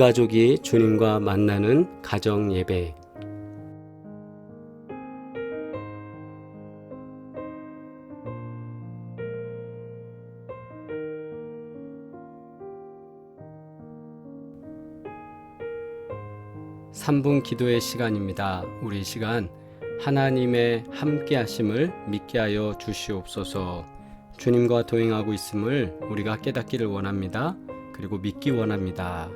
온 가족이 주님과 만나는 가정 예배. 삼분 기도의 시간입니다. 우리 시간 하나님의 함께 하심을 믿게 하여 주시옵소서. 주님과 동행하고 있음을 우리가 깨닫기를 원합니다. 그리고 믿기 원합니다.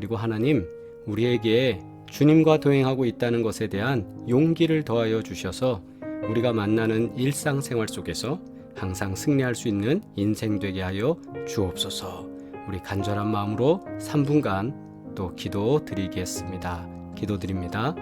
그리고 하나님, 우리에게 주님과 동행하고 있다는 것에 대한 용기를 더하여 주셔서 우리가 만나는 일상생활 속에서 항상 승리할 수 있는 인생 되게 하여 주옵소서. 우리 간절한 마음으로 3분간 또 기도 드리겠습니다. 기도드립니다.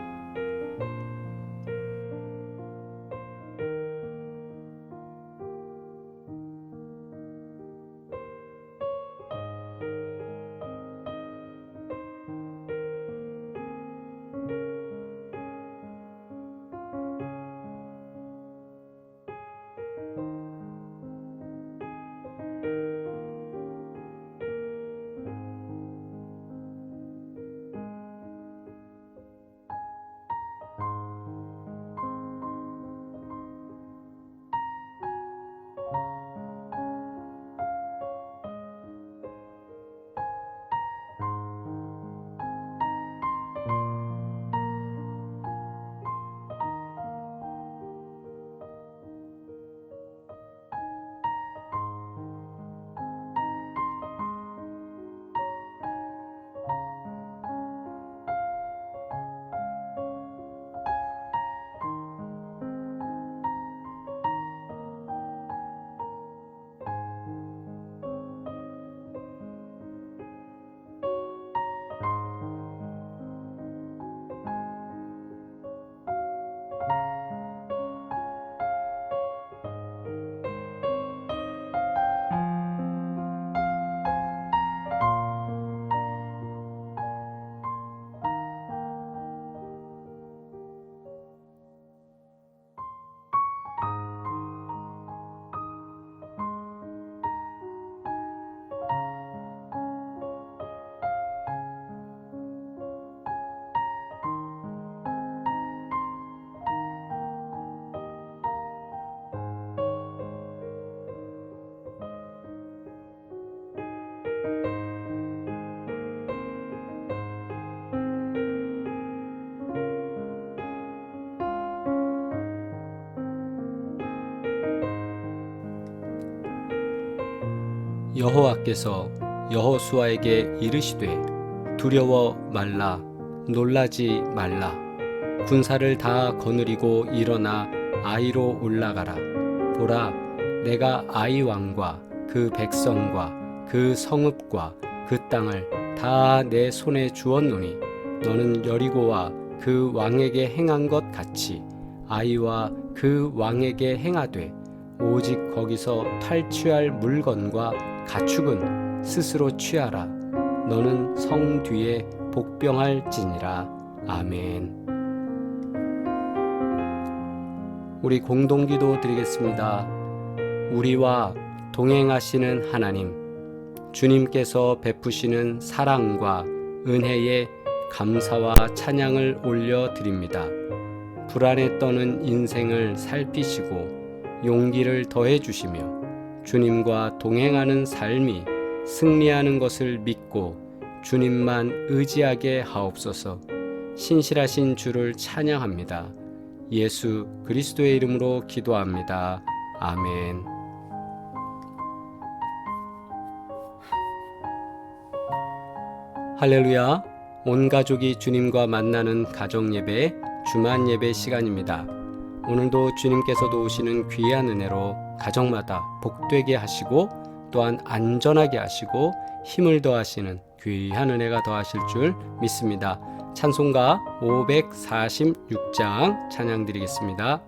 여호와께서 여호수아에게 이르시되 두려워 말라, 놀라지 말라. 군사를 다 거느리고 일어나 아이로 올라가라. 보라, 내가 아이 왕과 그 백성과 그 성읍과 그 땅을 다 내 손에 주었노니 너는 여리고와 그 왕에게 행한 것 같이 아이와 그 왕에게 행하되 오직 거기서 탈취할 물건과 가축은 스스로 취하라. 너는 성 뒤에 복병할지니라. 아멘. 우리 공동기도 드리겠습니다. 우리와 동행하시는 하나님, 주님께서 베푸시는 사랑과 은혜에 감사와 찬양을 올려드립니다. 불안에 떠는 인생을 살피시고 용기를 더해주시며 주님과 동행하는 삶이 승리하는 것을 믿고 주님만 의지하게 하옵소서. 신실하신 주를 찬양합니다. 예수 그리스도의 이름으로 기도합니다. 아멘. 할렐루야. 온 가족이 주님과 만나는 가정 예배, 주만 예배 시간입니다. 오늘도 주님께서도 오시는 귀한 은혜로 가정마다 복되게 하시고 또한 안전하게 하시고 힘을 더하시는 귀한 은혜가 더하실 줄 믿습니다. 찬송가 546장 찬양 드리겠습니다.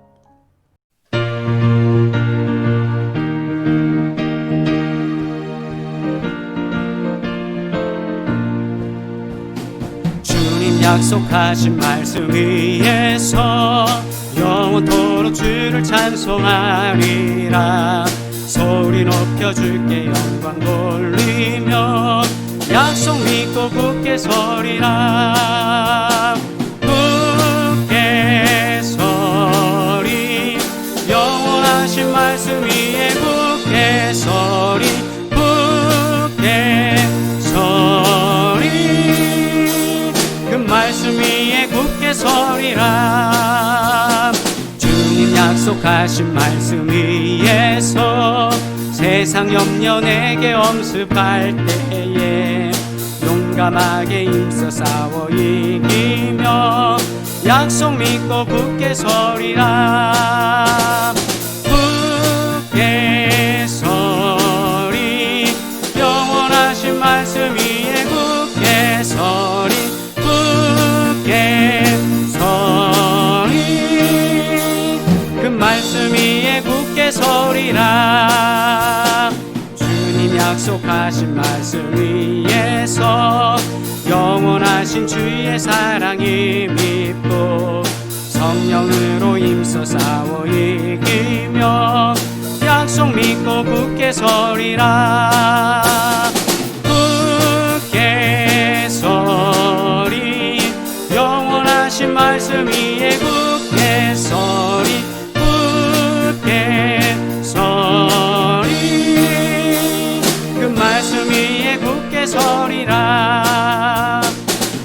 주님 약속하신 말씀 위에서 영원토록 주를 찬송하리라. 소리 높여 주께 영광 돌리며 약속 믿고 굳게 서리라. 굳게 서리 영원하신 말씀 위에 굳게 서리. 굳게 서리 그 말씀 위에 굳게 서리라. 주님 약속하신 말씀 위에서 세상 염려 내게 엄습할 때에 용감하게 힘써 싸워 이기며 약속 믿고 굳게 서리라. 굳게 서리 영원하신 말씀 위에 굳게 서리. 굳게 서리 그 말씀 위에 굳게 서리라. 주님 약속하신 말씀 위에서 영원하신 주의 사랑이 믿고 성령으로 힘써 싸워 이기며 약속 믿고 굳게 서리라. 굳게 서리 영원하신 말씀 위에 굳게 서리. 굳게 서리 그 말씀 위에 굳게 서리라.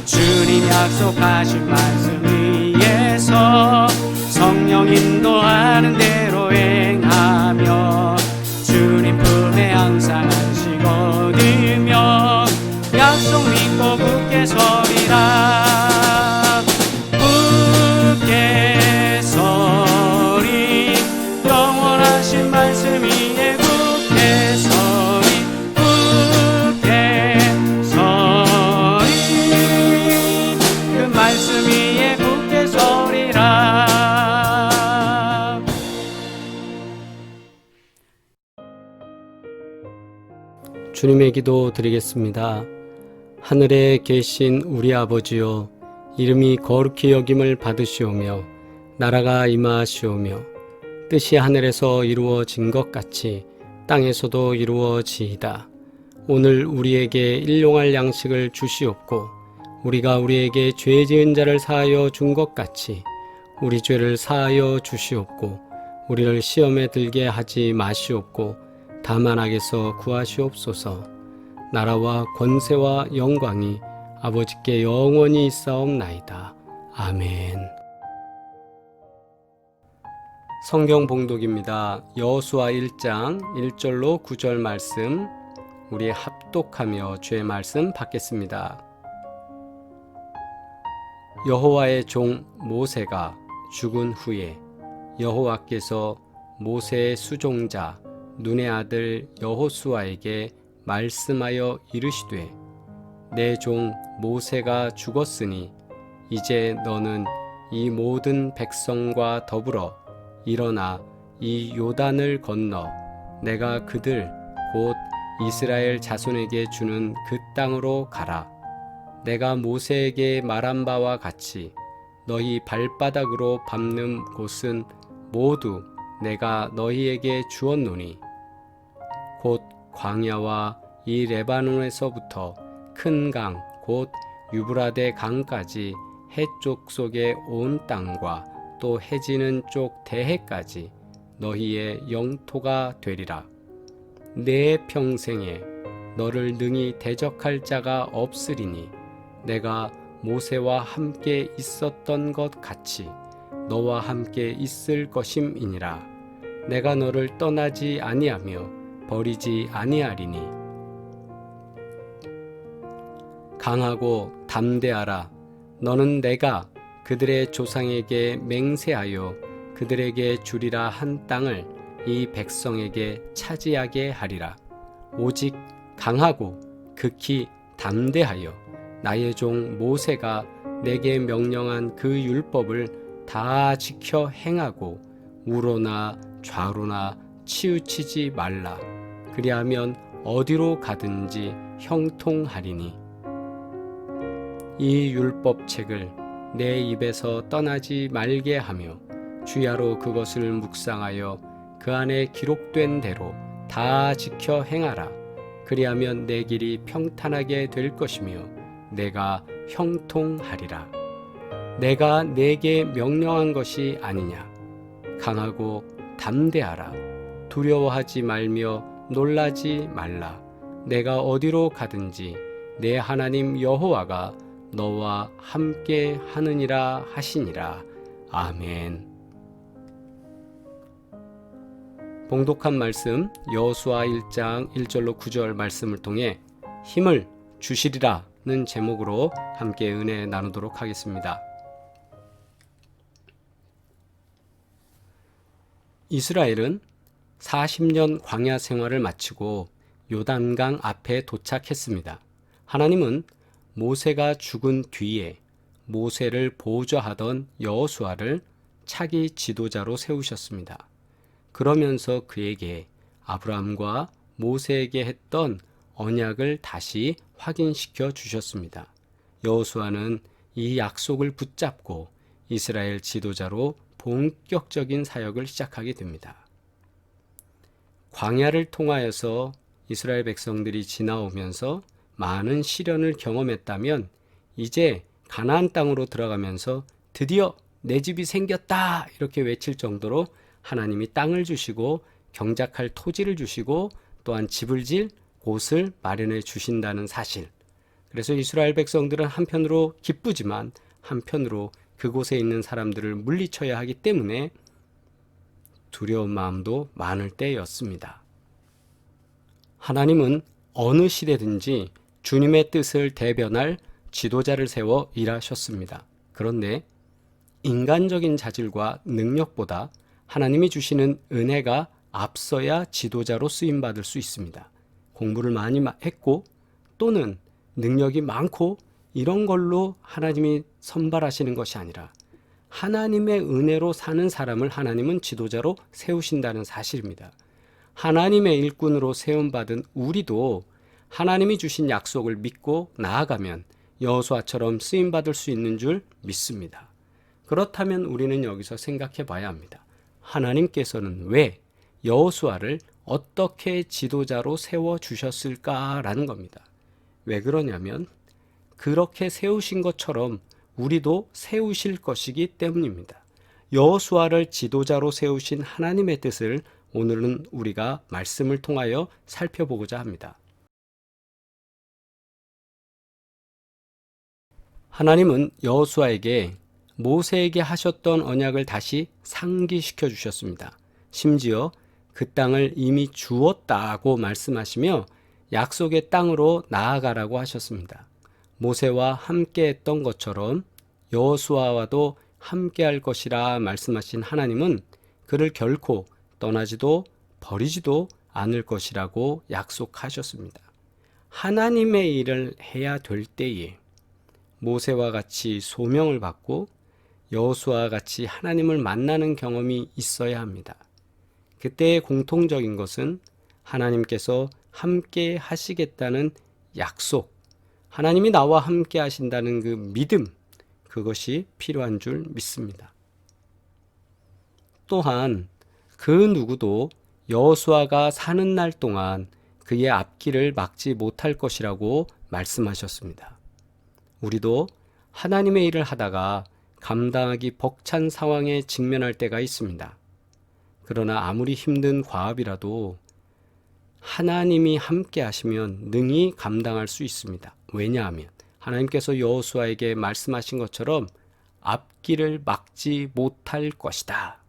주님 약속하신 말씀 위에서 성령 인도하는 대로 행하며 주님 품에 항상 안식 얻으며 약속 믿고 굳게 서리라. 굳게 서리 영원하신 말씀 위에 굳게 서리. 굳게 서리 그 말씀 위에 굳게 서리라. 주님의 기도 드리겠습니다. 하늘에 계신 우리 아버지여, 이름이 거룩히 여김을 받으시오며 나라가 임하시오며 뜻이 하늘에서 이루어진 것 같이 땅에서도 이루어지이다. 오늘 우리에게 일용할 양식을 주시옵고 우리가 우리에게 죄 지은 자를 사하여 준 것 같이 우리 죄를 사하여 주시옵고 우리를 시험에 들게 하지 마시옵고 다만 악에서 구하시옵소서. 나라와 권세와 영광이 아버지께 영원히 있사옵나이다. 아멘. 성경 봉독입니다. 여호수아 1장 1절로 9절 말씀, 우리 합독하며 주의 말씀 받겠습니다. 여호와의 종 모세가 죽은 후에 여호와께서 모세의 수종자 눈의 아들 여호수아에게 말씀하여 이르시되, 내 종 모세가 죽었으니 이제 너는 이 모든 백성과 더불어 일어나 이 요단을 건너 내가 그들 곧 이스라엘 자손에게 주는 그 땅으로 가라. 내가 모세에게 말한 바와 같이 너희 발바닥으로 밟는 곳은 모두 내가 너희에게 주었노니 곧 광야와 이 레바논에서부터 큰 강 곧 유브라데 강까지 해쪽 속의 온 땅과 또 해지는 쪽 대해까지 너희의 영토가 되리라. 내 평생에 너를 능히 대적할 자가 없으리니 내가 모세와 함께 있었던 것 같이 너와 함께 있을 것임이니라. 내가 너를 떠나지 아니하며 버리지 아니하리니 강하고 담대하라. 너는 내가 그들의 조상에게 맹세하여 그들에게 주리라 한 땅을 이 백성에게 차지하게 하리라. 오직 강하고 극히 담대하여 나의 종 모세가 내게 명령한 그 율법을 다 지켜 행하고 우로나 좌로나 치우치지 말라. 그리하면 어디로 가든지 형통하리니 이 율법책을 내 입에서 떠나지 말게 하며 주야로 그것을 묵상하여 그 안에 기록된 대로 다 지켜 행하라. 그리하면 내 길이 평탄하게 될 것이며 내가 형통하리라. 내가 내게 명령한 것이 아니냐. 강하고 담대하라. 두려워하지 말며 놀라지 말라. 내가 어디로 가든지 내 하나님 여호와가 너와 함께 하느니라 하시니라. 아멘. 봉독한 말씀 여호수아 1장 1절로 9절 말씀을 통해 힘을 주시리라는 제목으로 함께 은혜 나누도록 하겠습니다. 이스라엘은 40년 광야 생활을 마치고 요단강 앞에 도착했습니다. 하나님은 모세가 죽은 뒤에 모세를 보좌하던 여호수아를 차기 지도자로 세우셨습니다. 그러면서 그에게 아브라함과 모세에게 했던 언약을 다시 확인시켜 주셨습니다. 여호수아는 이 약속을 붙잡고 이스라엘 지도자로 본격적인 사역을 시작하게 됩니다. 광야를 통하여서 이스라엘 백성들이 지나오면서 많은 시련을 경험했다면 이제 가나안 땅으로 들어가면서 드디어 내 집이 생겼다 이렇게 외칠 정도로 하나님이 땅을 주시고 경작할 토지를 주시고 또한 집을 질 곳을 마련해 주신다는 사실. 그래서 이스라엘 백성들은 한편으로 기쁘지만 한편으로 그곳에 있는 사람들을 물리쳐야 하기 때문에 두려운 마음도 많을 때였습니다. 하나님은 어느 시대든지 주님의 뜻을 대변할 지도자를 세워 일하셨습니다. 그런데 인간적인 자질과 능력보다 하나님이 주시는 은혜가 앞서야 지도자로 쓰임받을 수 있습니다. 공부를 많이 했고 또는 능력이 많고 이런 걸로 하나님이 선발하시는 것이 아니라 하나님의 은혜로 사는 사람을 하나님은 지도자로 세우신다는 사실입니다. 하나님의 일꾼으로 세움받은 우리도 하나님이 주신 약속을 믿고 나아가면 여호수아처럼 쓰임받을 수 있는 줄 믿습니다. 그렇다면 우리는 여기서 생각해 봐야 합니다. 하나님께서는 왜 여호수아를 어떻게 지도자로 세워주셨을까라는 겁니다. 왜 그러냐면 그렇게 세우신 것처럼 우리도 세우실 것이기 때문입니다. 여호수아를 지도자로 세우신 하나님의 뜻을 오늘은 우리가 말씀을 통하여 살펴보고자 합니다. 하나님은 여호수아에게 모세에게 하셨던 언약을 다시 상기시켜 주셨습니다. 심지어 그 땅을 이미 주었다고 말씀하시며 약속의 땅으로 나아가라고 하셨습니다. 모세와 함께 했던 것처럼 여호수아와도 함께 할 것이라 말씀하신 하나님은 그를 결코 떠나지도 버리지도 않을 것이라고 약속하셨습니다. 하나님의 일을 해야 될 때에 모세와 같이 소명을 받고 여호수아와 같이 하나님을 만나는 경험이 있어야 합니다. 그때의 공통적인 것은 하나님께서 함께 하시겠다는 약속, 하나님이 나와 함께 하신다는 그 믿음, 그것이 필요한 줄 믿습니다. 또한 그 누구도 여호수아가 사는 날 동안 그의 앞길을 막지 못할 것이라고 말씀하셨습니다. 우리도 하나님의 일을 하다가 감당하기 벅찬 상황에 직면할 때가 있습니다. 그러나 아무리 힘든 과업이라도 하나님이 함께 하시면 능히 감당할 수 있습니다. 왜냐하면 하나님께서 여호수아에게 말씀하신 것처럼 앞길을 막지 못할 것이다.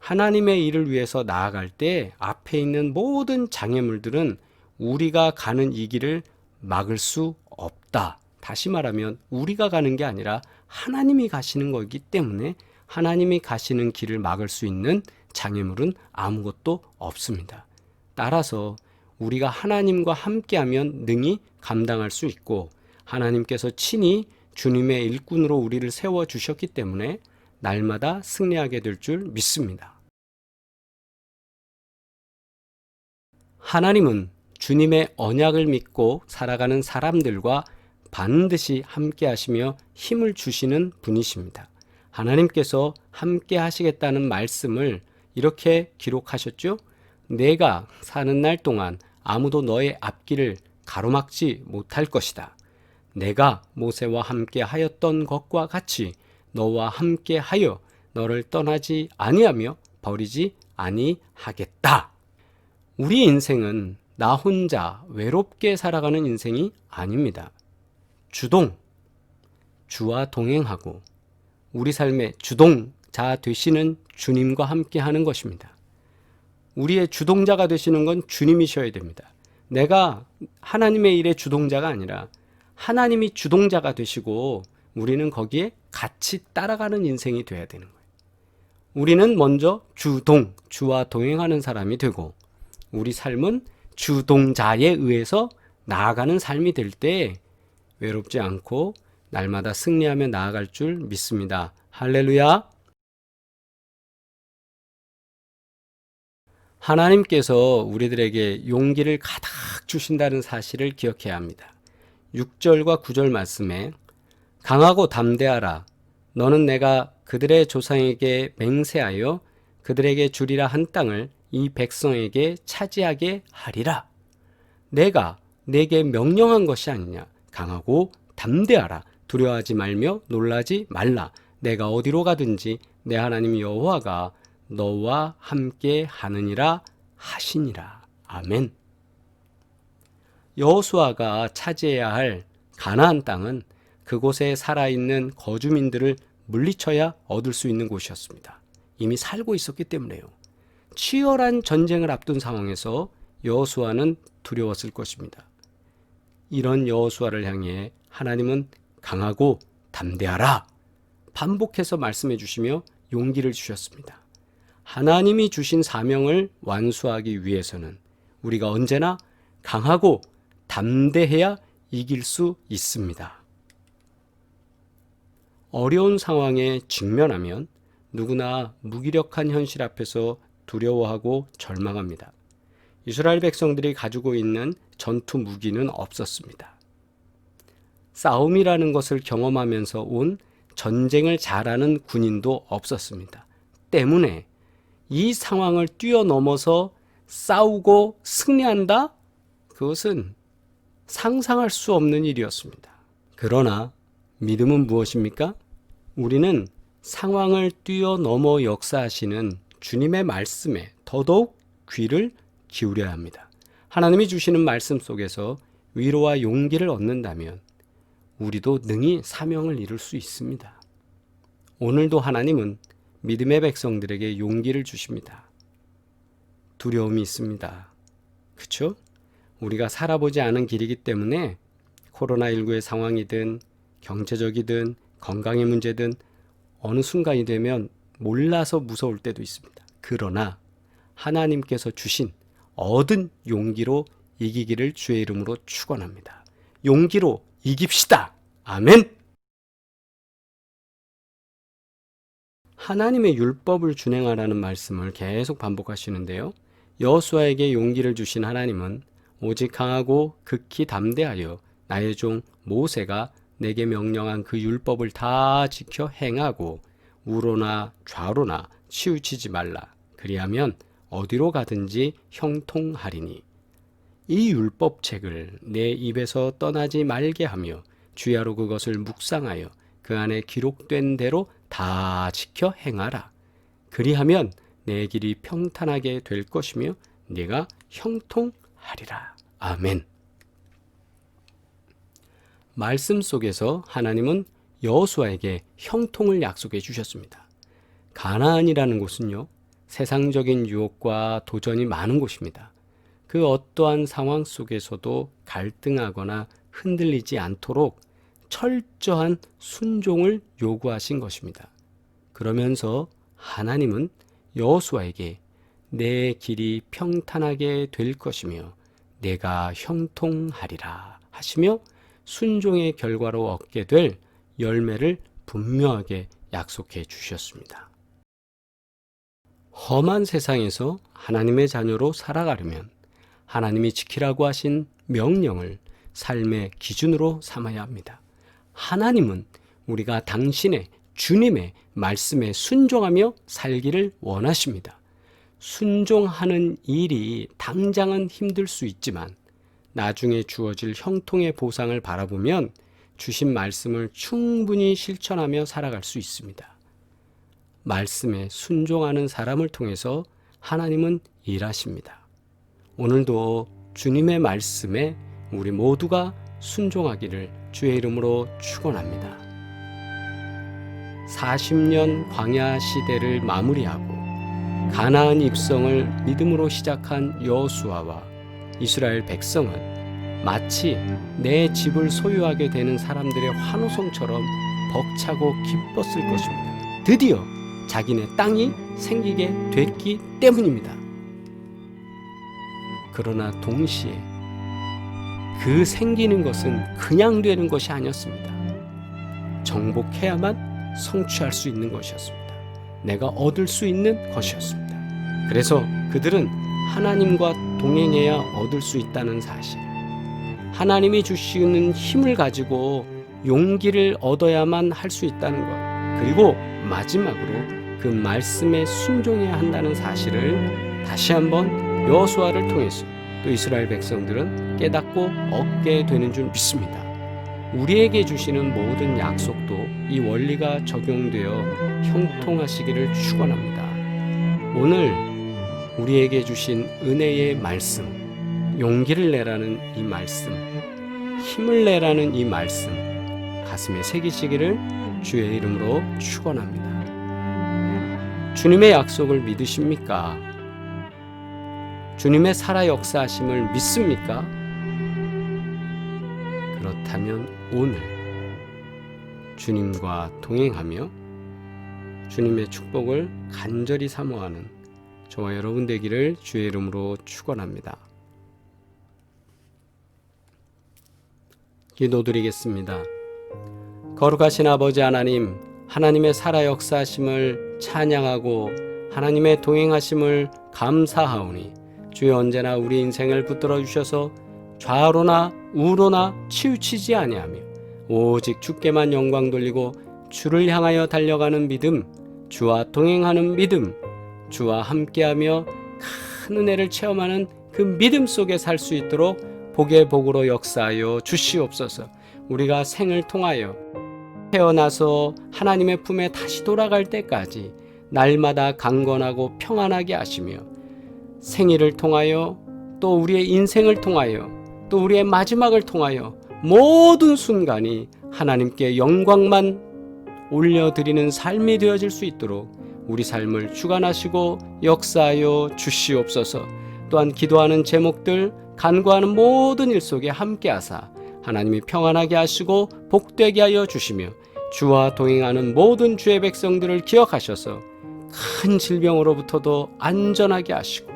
하나님의 일을 위해서 나아갈 때 앞에 있는 모든 장애물들은 우리가 가는 이 길을 막을 수 없다. 다시 말하면 우리가 가는 게 아니라 하나님이 가시는 거기 때문에 하나님이 가시는 길을 막을 수 있는 장애물은 아무것도 없습니다. 따라서 우리가 하나님과 함께하면 능히 감당할 수 있고 하나님께서 친히 주님의 일꾼으로 우리를 세워주셨기 때문에 날마다 승리하게 될 줄 믿습니다. 하나님은 주님의 언약을 믿고 살아가는 사람들과 반드시 함께 하시며 힘을 주시는 분이십니다. 하나님께서 함께 하시겠다는 말씀을 이렇게 기록하셨죠? 내가 사는 날 동안 아무도 너의 앞길을 가로막지 못할 것이다. 내가 모세와 함께 하였던 것과 같이 너와 함께 하여 너를 떠나지 아니하며 버리지 아니하겠다. 우리 인생은 나 혼자 외롭게 살아가는 인생이 아닙니다. 주와 동행하고 우리 삶의 주동자 되시는 주님과 함께 하는 것입니다. 우리의 주동자가 되시는 건 주님이셔야 됩니다. 내가 하나님의 일의 주동자가 아니라 하나님이 주동자가 되시고 우리는 거기에 같이 따라가는 인생이 돼야 되는 거예요. 우리는 먼저 주와 동행하는 사람이 되고 우리 삶은 주동자에 의해서 나아가는 삶이 될 때 외롭지 않고 날마다 승리하며 나아갈 줄 믿습니다. 할렐루야! 하나님께서 우리들에게 용기를 가득 주신다는 사실을 기억해야 합니다. 6절과 9절 말씀에 강하고 담대하라. 너는 내가 그들의 조상에게 맹세하여 그들에게 주리라 한 땅을 이 백성에게 차지하게 하리라. 내가 내게 명령한 것이 아니냐. 강하고 담대하라. 두려워하지 말며 놀라지 말라. 내가 어디로 가든지 내 하나님 여호와가 너와 함께 하느니라 하시니라. 아멘. 여호수아가 차지해야 할 가나안 땅은 그곳에 살아있는 거주민들을 물리쳐야 얻을 수 있는 곳이었습니다. 이미 살고 있었기 때문에요. 치열한 전쟁을 앞둔 상황에서 여호수아는 두려웠을 것입니다. 이런 여호수아를 향해 하나님은 강하고 담대하라 반복해서 말씀해 주시며 용기를 주셨습니다. 하나님이 주신 사명을 완수하기 위해서는 우리가 언제나 강하고 담대해야 이길 수 있습니다. 어려운 상황에 직면하면 누구나 무기력한 현실 앞에서 두려워하고 절망합니다. 이스라엘 백성들이 가지고 있는 전투 무기는 없었습니다. 싸움이라는 것을 경험하면서 온 전쟁을 잘하는 군인도 없었습니다. 때문에 이 상황을 뛰어넘어서 싸우고 승리한다? 그것은 상상할 수 없는 일이었습니다. 그러나 믿음은 무엇입니까? 우리는 상황을 뛰어넘어 역사하시는 주님의 말씀에 더더욱 귀를 기울여야 합니다. 하나님이 주시는 말씀 속에서 위로와 용기를 얻는다면 우리도 능히 사명을 이룰 수 있습니다. 오늘도 하나님은 믿음의 백성들에게 용기를 주십니다. 두려움이 있습니다. 그렇죠? 우리가 살아보지 않은 길이기 때문에 코로나19의 상황이든 경제적이든 건강의 문제든 어느 순간이 되면 몰라서 무서울 때도 있습니다. 그러나 하나님께서 주신 얻은 용기로 이기기를 주의 이름으로 축원합니다. 용기로 이깁시다. 아멘. 하나님의 율법을 준행하라는 말씀을 계속 반복하시는데요. 여호수아에게 용기를 주신 하나님은 오직 강하고 극히 담대하여 나의 종 모세가 내게 명령한 그 율법을 다 지켜 행하고 우로나 좌로나 치우치지 말라. 그리하면 어디로 가든지 형통하리니. 이 율법책을 내 입에서 떠나지 말게 하며 주야로 그것을 묵상하여 그 안에 기록된 대로 다 지켜 행하라. 그리하면 내 길이 평탄하게 될 것이며 네가 형통하리라. 아멘. 말씀 속에서 하나님은 여호수아에게 형통을 약속해 주셨습니다. 가나안이라는 곳은요, 세상적인 유혹과 도전이 많은 곳입니다. 그 어떠한 상황 속에서도 갈등하거나 흔들리지 않도록 철저한 순종을 요구하신 것입니다. 그러면서 하나님은 여호수아에게 내 길이 평탄하게 될 것이며 내가 형통하리라 하시며 순종의 결과로 얻게 될 열매를 분명하게 약속해 주셨습니다. 험한 세상에서 하나님의 자녀로 살아가려면 하나님이 지키라고 하신 명령을 삶의 기준으로 삼아야 합니다. 하나님은 우리가 당신의 주님의 말씀에 순종하며 살기를 원하십니다. 순종하는 일이 당장은 힘들 수 있지만 나중에 주어질 형통의 보상을 바라보면 주신 말씀을 충분히 실천하며 살아갈 수 있습니다. 말씀에 순종하는 사람을 통해서 하나님은 일하십니다. 오늘도 주님의 말씀에 우리 모두가 순종하기를 주의 이름으로 축원합니다. 40년 광야 시대를 마무리하고 가나안 입성을 믿음으로 시작한 여호수아와 이스라엘 백성은 마치 내 집을 소유하게 되는 사람들의 환호성처럼 벅차고 기뻤을 것입니다. 드디어 자기네 땅이 생기게 됐기 때문입니다. 그러나 동시에 그 생기는 것은 그냥 되는 것이 아니었습니다. 정복해야만 성취할 수 있는 것이었습니다. 내가 얻을 수 있는 것이었습니다. 그래서 그들은 하나님과 동행해야 얻을 수 있다는 사실, 하나님이 주시는 힘을 가지고 용기를 얻어야만 할 수 있다는 것, 그리고 마지막으로 그 말씀에 순종해야 한다는 사실을 다시 한번 여호수아를 통해서 또 이스라엘 백성들은 깨닫고 얻게 되는 줄 믿습니다. 우리에게 주시는 모든 약속도 이 원리가 적용되어 형통하시기를 축원합니다. 오늘 우리에게 주신 은혜의 말씀, 용기를 내라는 이 말씀, 힘을 내라는 이 말씀, 가슴에 새기시기를 주의 이름으로 축원합니다. 주님의 약속을 믿으십니까? 주님의 살아 역사하심을 믿습니까? 그렇다면 오늘 주님과 동행하며 주님의 축복을 간절히 사모하는 저와 여러분 되기를 주의 이름으로 축원합니다. 기도드리겠습니다. 거룩하신 아버지 하나님, 하나님의 살아 역사하심을 찬양하고 하나님의 동행하심을 감사하오니 주여 언제나 우리 인생을 붙들어 주셔서 좌로나 우로나 치우치지 아니하며 오직 주께만 영광 돌리고 주를 향하여 달려가는 믿음, 주와 동행하는 믿음, 주와 함께하며 큰 은혜를 체험하는 그 믿음 속에 살 수 있도록 복의 복으로 역사하여 주시옵소서. 우리가 생을 통하여 태어나서 하나님의 품에 다시 돌아갈 때까지 날마다 강건하고 평안하게 하시며 생일을 통하여 또 우리의 인생을 통하여 또 우리의 마지막을 통하여 모든 순간이 하나님께 영광만 올려드리는 삶이 되어질 수 있도록 우리 삶을 주관하시고 역사하여 주시옵소서. 또한 기도하는 제목들, 간구하는 모든 일 속에 함께하사 하나님이 평안하게 하시고 복되게 하여 주시며 주와 동행하는 모든 주의 백성들을 기억하셔서 큰 질병으로부터도 안전하게 하시고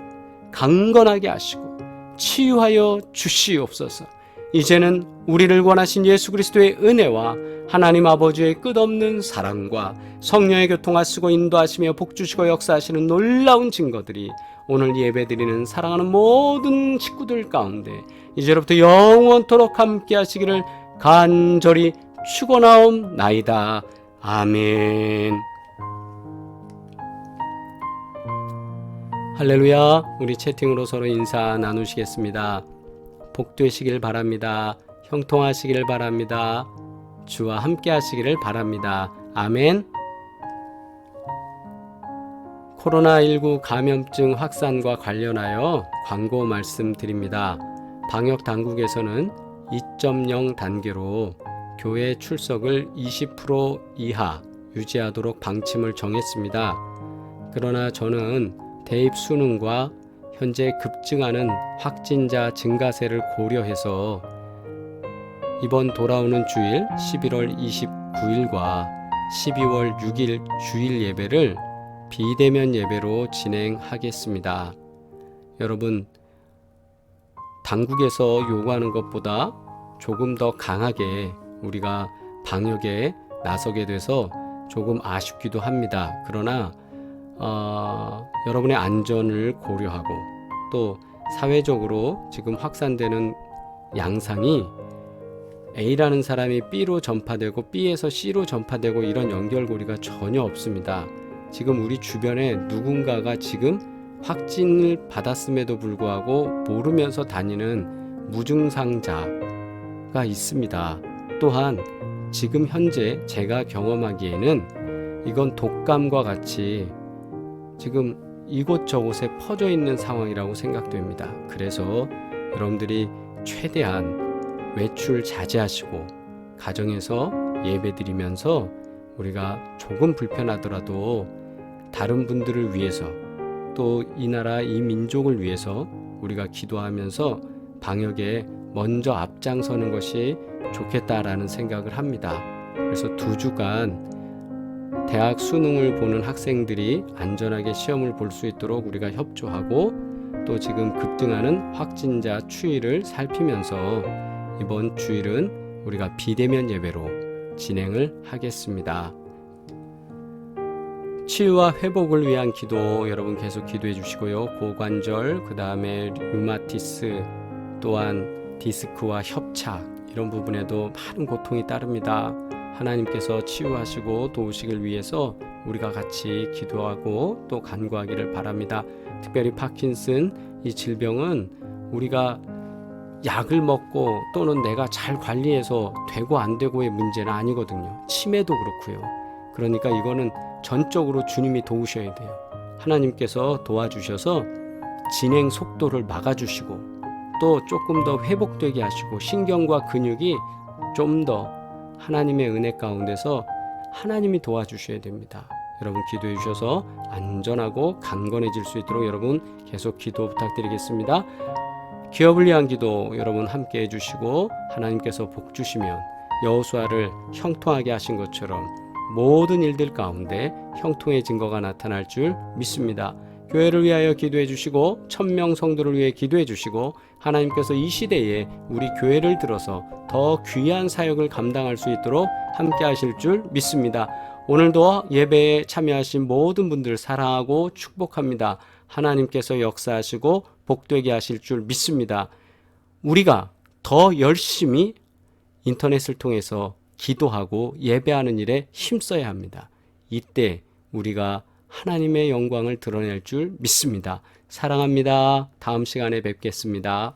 강건하게 하시고 치유하여 주시옵소서. 이제는 우리를 원하신 예수 그리스도의 은혜와 하나님 아버지의 끝없는 사랑과 성령의 교통하시고 인도하시며 복주시고 역사하시는 놀라운 증거들이 오늘 예배드리는 사랑하는 모든 식구들 가운데 이제로부터 영원토록 함께 하시기를 간절히 축원하옵나이다. 아멘. 할렐루야. 우리 채팅으로 서로 인사 나누시겠습니다. 복되시길 바랍니다. 형통하시기를 바랍니다. 주와 함께 하시기를 바랍니다. 아멘. 코로나19 감염증 확산과 관련하여 광고 말씀드립니다. 방역 당국에서는 2.0 단계로 교회 출석을 20% 이하 유지하도록 방침을 정했습니다. 그러나 저는 대입 수능과 현재 급증하는 확진자 증가세를 고려해서 이번 돌아오는 주일 11월 29일과 12월 6일 주일 예배를 비대면 예배로 진행하겠습니다. 여러분, 당국에서 요구하는 것보다 조금 더 강하게 우리가 방역에 나서게 돼서 조금 아쉽기도 합니다. 그러나 여러분의 안전을 고려하고 또 사회적으로 지금 확산되는 양상이 A라는 사람이 B로 전파되고 B에서 C로 전파되고 이런 연결고리가 전혀 없습니다. 지금 우리 주변에 누군가가 지금 확진을 받았음에도 불구하고 모르면서 다니는 무증상자가 있습니다. 또한 지금 현재 제가 경험하기에는 이건 독감과 같이 지금 이곳저곳에 퍼져 있는 상황이라고 생각됩니다. 그래서 여러분들이 최대한 외출 자제하시고 가정에서 예배드리면서 우리가 조금 불편하더라도 다른 분들을 위해서 또 이 나라 이 민족을 위해서 우리가 기도하면서 방역에 먼저 앞장서는 것이 좋겠다라는 생각을 합니다. 그래서 2주간 대학 수능을 보는 학생들이 안전하게 시험을 볼 수 있도록 우리가 협조하고 또 지금 급등하는 확진자 추이를 살피면서 이번 주일은 우리가 비대면 예배로 진행을 하겠습니다. 치유와 회복을 위한 기도 여러분 계속 기도해 주시고요. 고관절, 그 다음에 류마티스, 또한 디스크와 협착 이런 부분에도 많은 고통이 따릅니다. 하나님께서 치유하시고 도우시길 위해서 우리가 같이 기도하고 또 간구하기를 바랍니다. 특별히 파킨슨 이 질병은 우리가 약을 먹고 또는 내가 잘 관리해서 되고 안 되고의 문제는 아니거든요. 치매도 그렇고요. 그러니까 이거는 전적으로 주님이 도우셔야 돼요. 하나님께서 도와주셔서 진행 속도를 막아주시고 또 조금 더 회복되게 하시고 신경과 근육이 좀 더 하나님의 은혜 가운데서 하나님이 도와주셔야 됩니다. 여러분 기도해 주셔서 안전하고 강건해질 수 있도록 여러분 계속 기도 부탁드리겠습니다. 기업을 위한 기도 여러분 함께 해주시고 하나님께서 복 주시면 여호수아를 형통하게 하신 것처럼 모든 일들 가운데 형통의 증거가 나타날 줄 믿습니다. 교회를 위하여 기도해 주시고 1000명 성도를 위해 기도해 주시고 하나님께서 이 시대에 우리 교회를 들어서 더 귀한 사역을 감당할 수 있도록 함께 하실 줄 믿습니다. 오늘도 예배에 참여하신 모든 분들 사랑하고 축복합니다. 하나님께서 역사하시고 복되게 하실 줄 믿습니다. 우리가 더 열심히 인터넷을 통해서 기도하고 예배하는 일에 힘써야 합니다. 이때 우리가 하나님의 영광을 드러낼 줄 믿습니다. 사랑합니다. 다음 시간에 뵙겠습니다.